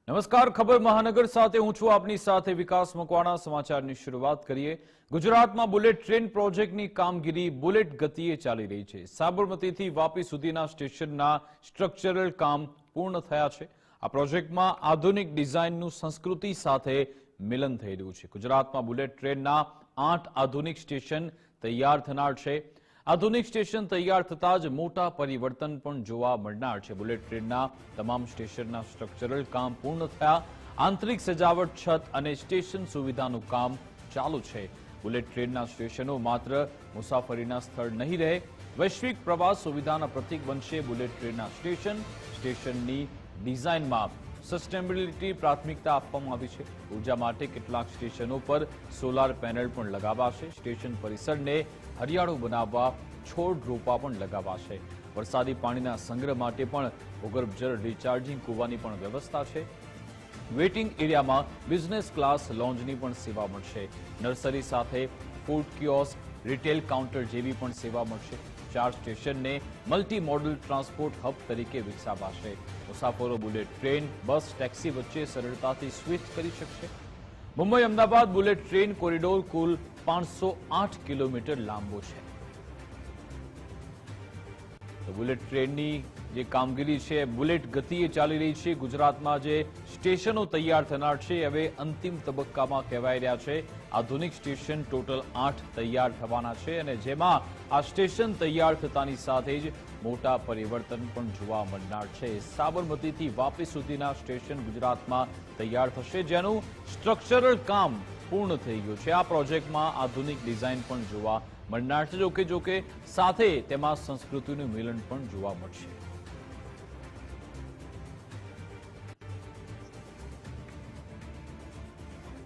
નમસ્કાર, ખબર મહાનગર સાથે હું છું આપની સાથે વિકાસ મકવાણા। સમાચારની શરૂઆત કરીએ। ગુજરાતમાં બુલેટ ટ્રેન પ્રોજેક્ટની કામગીરી બુલેટ ગતિએ ચાલી રહી છે। સાબરમતીથી વાપી સુધીના સ્ટેશનના સ્ટ્રક્ચરલ કામ પૂર્ણ થયા છે। આ પ્રોજેક્ટમાં આધુનિક ડિઝાઇનનું સંસ્કૃતિ સાથે મિલન થઈ રહ્યું છે। ગુજરાતમાં બુલેટ ટ્રેનના 8 આધુનિક સ્ટેશન તૈયાર થનાર છે। આધુનિક સ્ટેશન તૈયાર થતાં જ મોટા પરિવર્તન પણ જોવા મળનાર છે। બુલેટ ટ્રેનના તમામ સ્ટેશનના સ્ટ્રક્ચરલ કામ પૂર્ણ થયા। આંતરિક સજાવટ, છત અને સ્ટેશન સુવિધાનું કામ ચાલુ છે। બુલેટ ટ્રેનના સ્ટેશનો માત્ર મુસાફરીના સ્થળ નહીં રહે, વૈશ્વિક પ્રવાસ સુવિધાના પ્રતીક બનશે। બુલેટ ટ્રેનના સ્ટેશનની ડિઝાઇનમાં સસ્ટેનેબિલિટી પ્રાથમિકતા આપવામાં આવી છે। ઉર્જા માટે કેટલાક સ્ટેશનો પર સોલાર પેનલ પણ લગાવાશે। સ્ટેશન પરિસરને હરિયાળું બનાવવા છોડ રોપા પણ લગાવાશે। વરસાદી પાણીના સંગ્રહ માટે પણ ભૂગર્ભજળ રિચાર્જિંગ કૂવાની પણ વ્યવસ્થા છે। વેઇટિંગ એરિયામાં બિઝનેસ ક્લાસ લોન્જની પણ સેવા મળશે। નર્સરી સાથે ફૂડ કિયોસ્ક, રિટેલ કાઉન્ટર જેવી પણ સેવા મળશે। 4 સ્ટેશનને મલ્ટી મોડલ ટ્રાન્સપોર્ટ હબ તરીકે વિકસાવાશે। મુસાફરો બુલેટ ટ્રેન, બસ, ટેક્સી વચ્ચે સરળતાથી સ્વિચ કરી શકશે। Mumbai Ahmedabad bullet train corridor કુલ 508 કિલોમીટર લાંબો છે। તો બુલેટ ટ્રેનની જે કામગીરી છે બુલેટ ગતિએ ચાલી રહી છે। ગુજરાતમાં જે સ્ટેશનો તૈયાર થનાર છે હવે અંતિમ તબક્કામાં કહેવાઈ રહ્યા છે। આધુનિક સ્ટેશન ટોટલ 8 તૈયાર થવાના છે અને જેમાં આ સ્ટેશન તૈયાર થતાની સાથે જ મોટા પરિવર્તન પણ જોવા મળનાર છે। સાબરમતીથી વાપી સુધીના સ્ટેશન ગુજરાતમાં તૈયાર થશે, જેનું સ્ટ્રક્ચરલ કામ પૂર્ણ થઈ ગયું છે। આ પ્રોજેક્ટમાં આધુનિક ડિઝાઇન પણ જોવા મળનાર છે। જોકે સાથે તેમાં સંસ્કૃતિનું મિલન પણ જોવા મળશે।